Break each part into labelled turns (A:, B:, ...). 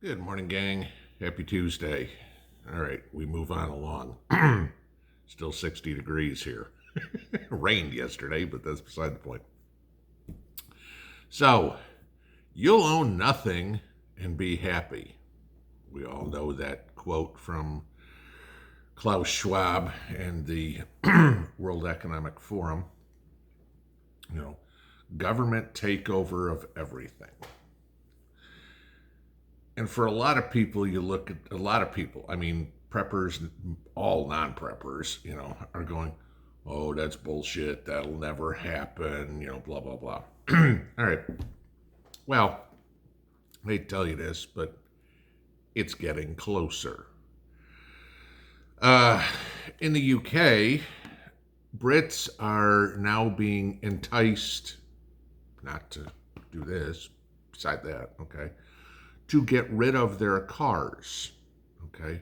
A: Good morning, gang. Happy Tuesday. All right, we move on along. Still 60 degrees here. Rained yesterday, but that's beside the point. So, you'll own nothing and be happy. We all know that quote from Klaus Schwab and the World Economic Forum. You know, government takeover of everything. And for a lot of people, you look at a lot of people, preppers, all non preppers, are going, oh, that's bullshit. That'll never happen, blah, blah, blah. All right. Well, they tell you this, but it's getting closer. In the UK, Brits are now being enticed not to do this, beside that, okay, to get rid of their cars. Okay.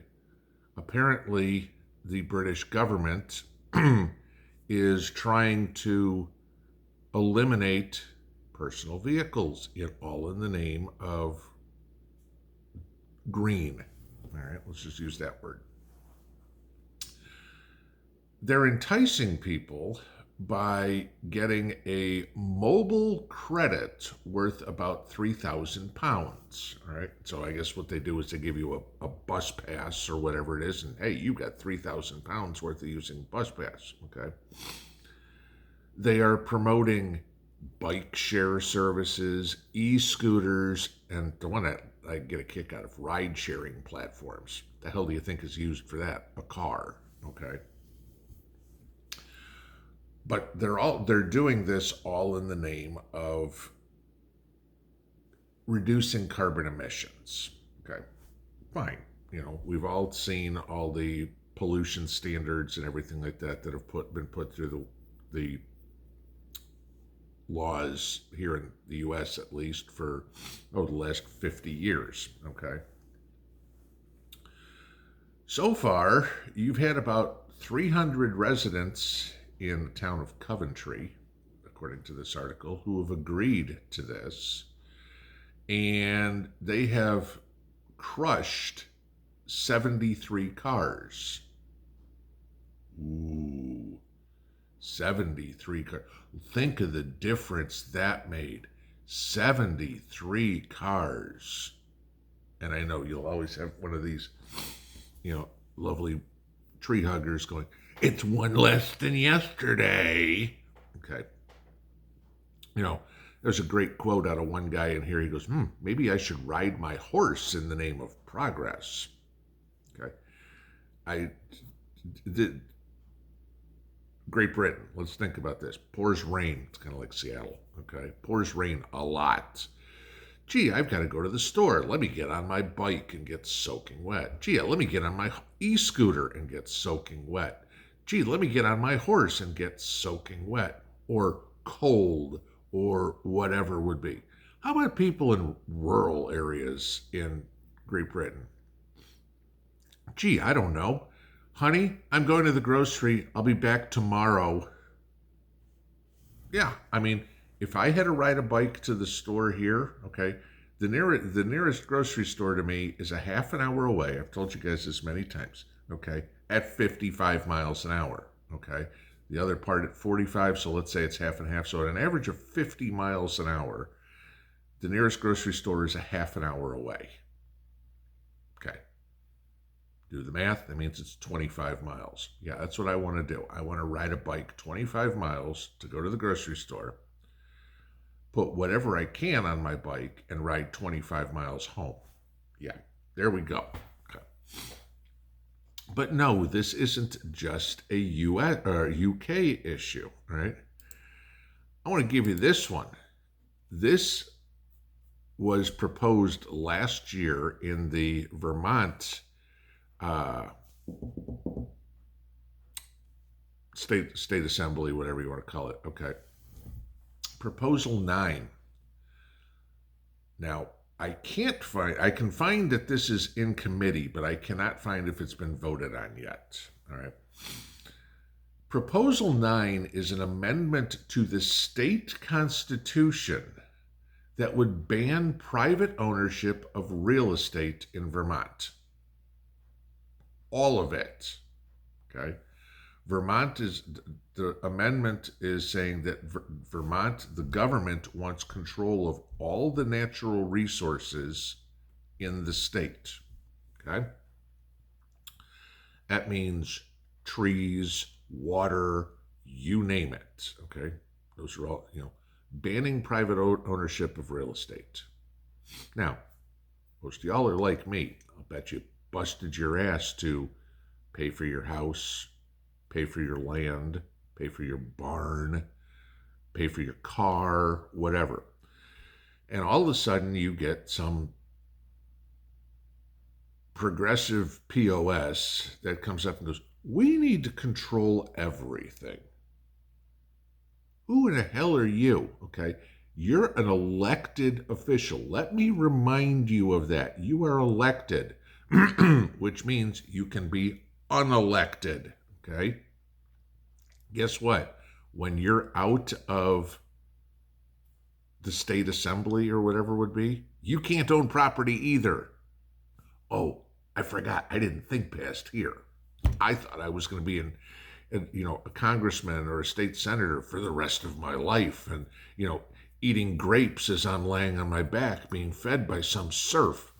A: Apparently, the British government is trying to eliminate personal vehicles, all in the name of green. All right, let's just use that word. They're enticing people by getting a mobile credit worth about £3,000. All right. So I guess what they do is they give you a bus pass or whatever it is. And hey, you got £3,000 worth of using bus pass. Okay. They are promoting bike share services, e-scooters, and the one that I get a kick out of, ride sharing platforms. The hell do you think is used for that? A car. Okay. But they're doing this all in the name of reducing carbon emissions. Okay, fine. We've all seen all the pollution standards and everything like that that have been put through the laws here in the U.S. at least for the last 50 years. Okay. So far, you've had about 300 residents in the town of Coventry, according to this article, who have agreed to this. And they have crushed 73 cars. Ooh, 73 cars. Think of the difference that made. 73 cars. And I know you'll always have one of these, lovely tree huggers going, it's one less than yesterday. Okay. There's a great quote out of one guy in here. He goes, maybe I should ride my horse in the name of progress. Okay. Great Britain, let's think about this. Pours rain. It's kind of like Seattle. Okay. Pours rain a lot. Gee, I've got to go to the store. Let me get on my bike and get soaking wet. Gee, let me get on my e-scooter and get soaking wet. Gee, let me get on my horse and get soaking wet or cold or whatever would be. How about people in rural areas in Great Britain? Gee, I don't know. Honey, I'm going to the grocery. I'll be back tomorrow. Yeah, if I had to ride a bike to the store here, okay, the nearest grocery store to me is a half an hour away. I've told you guys this many times, okay, at 55 miles an hour, okay? The other part at 45, so let's say it's half and half. So at an average of 50 miles an hour, the nearest grocery store is a half an hour away. Okay. Do the math, that means it's 25 miles. Yeah, that's what I want to do. I want to ride a bike 25 miles to go to the grocery store, put whatever I can on my bike, and ride 25 miles home. Yeah, there we go. Okay. But no, this isn't just a US or UK issue, right? I want to give you this one. This was proposed last year in the Vermont state assembly, whatever you want to call it. Okay. Proposal 9. Now, I can find that this is in committee, but I cannot find if it's been voted on yet. All right. Proposal 9 is an amendment to the state constitution that would ban private ownership of real estate in Vermont. All of it. Okay. The amendment is saying that Vermont, the government wants control of all the natural resources in the state. Okay. That means trees, water, you name it. Okay. Those are all, banning private ownership of real estate. Now, most of y'all are like me. I'll bet you busted your ass to pay for your house, pay for your land, pay for your barn, pay for your car, whatever. And all of a sudden you get some progressive POS that comes up and goes, we need to control everything. Who in the hell are you? Okay. You're an elected official. Let me remind you of that. You are elected, which means you can be unelected. Okay. Guess what? When you're out of the state assembly or whatever it would be, you can't own property either. Oh, I forgot. I didn't think past here. I thought I was going to be a congressman or a state senator for the rest of my life, and eating grapes as I'm laying on my back, being fed by some serf.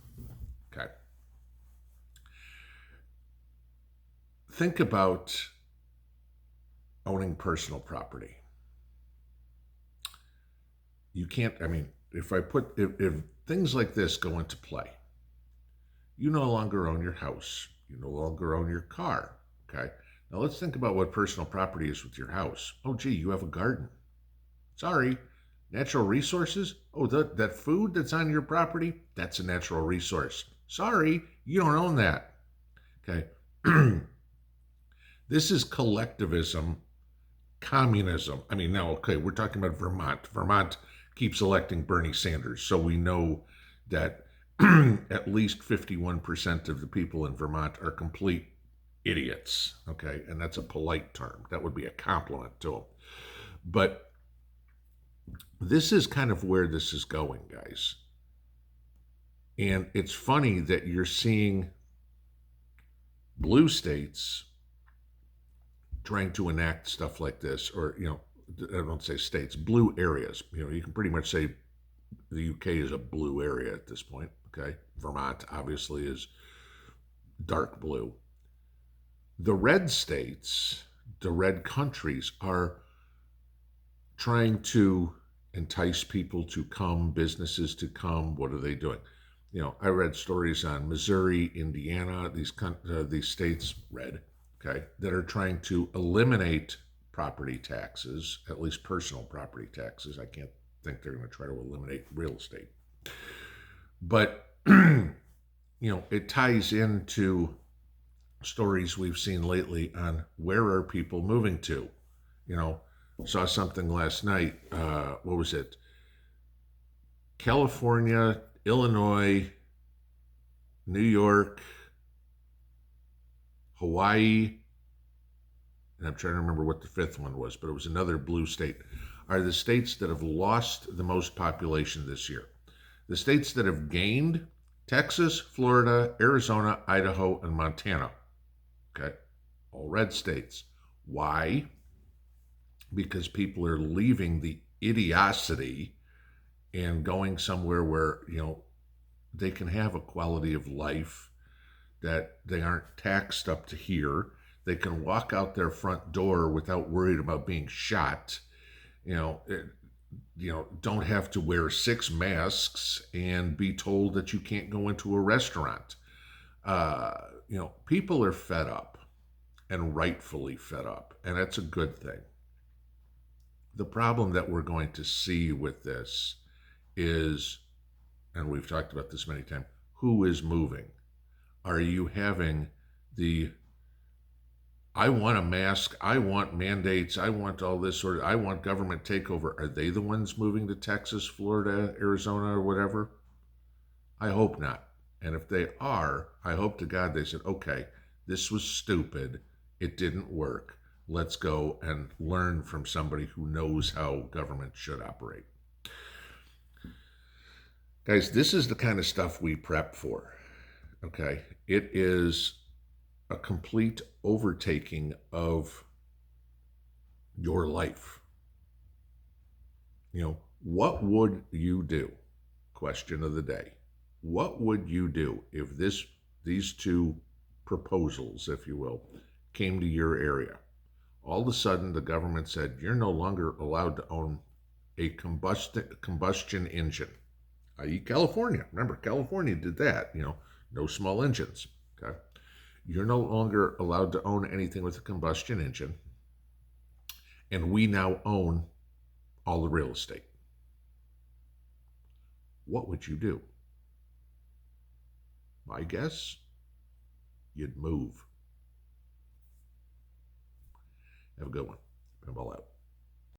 A: Okay. Think about owning personal property. You can't, if things like this go into play, you no longer own your house. You no longer own your car. Okay. Now let's think about what personal property is with your house. Oh, gee, you have a garden. Sorry. Natural resources? Oh, that food that's on your property? That's a natural resource. Sorry, you don't own that. Okay. This is collectivism, communism. We're talking about Vermont. Vermont keeps electing Bernie Sanders, so we know that at least 51% of the people in Vermont are complete idiots. Okay, and that's a polite term. That would be a compliment to them. But this is kind of where this is going, guys. And it's funny that you're seeing blue states trying to enact stuff like this, or, I don't say states, blue areas. You can pretty much say the UK is a blue area at this point. Okay. Vermont obviously is dark blue. The red states, the red countries, are trying to entice people to come, businesses to come. What are they doing? I read stories on Missouri, Indiana, these states, red, okay, that are trying to eliminate property taxes, at least personal property taxes. I can't think they're going to try to eliminate real estate. But, it ties into stories we've seen lately on where are people moving to. Saw something last night. What was it? California, Illinois, New York, Hawaii, and I'm trying to remember what the fifth one was, but it was another blue state, are the states that have lost the most population this year. The states that have gained: Texas, Florida, Arizona, Idaho, and Montana. Okay, all red states. Why? Because people are leaving the idiocy and going somewhere where, they can have a quality of life that they aren't taxed up to here. They can walk out their front door without worried about being shot. Don't have to wear 6 masks and be told that you can't go into a restaurant. People are fed up, and rightfully fed up, and that's a good thing. The problem that we're going to see with this is, and we've talked about this many times, who is moving? Are you having I want a mask, I want mandates, I want all this I want government takeover? Are they the ones moving to Texas, Florida, Arizona, or whatever? I hope not. And if they are, I hope to God they said, okay, this was stupid. It didn't work. Let's go and learn from somebody who knows how government should operate. Guys, this is the kind of stuff we prep for. Okay. It is a complete overtaking of your life. What would you do? Question of the day. What would you do if these two proposals, if you will, came to your area? All of a sudden, the government said you're no longer allowed to own a combustion engine, i.e., California. Remember, California did that. No small engines. Okay, you're no longer allowed to own anything with a combustion engine, and we now own all the real estate. What would you do? My guess, you'd move. Have a good one. Pinball out.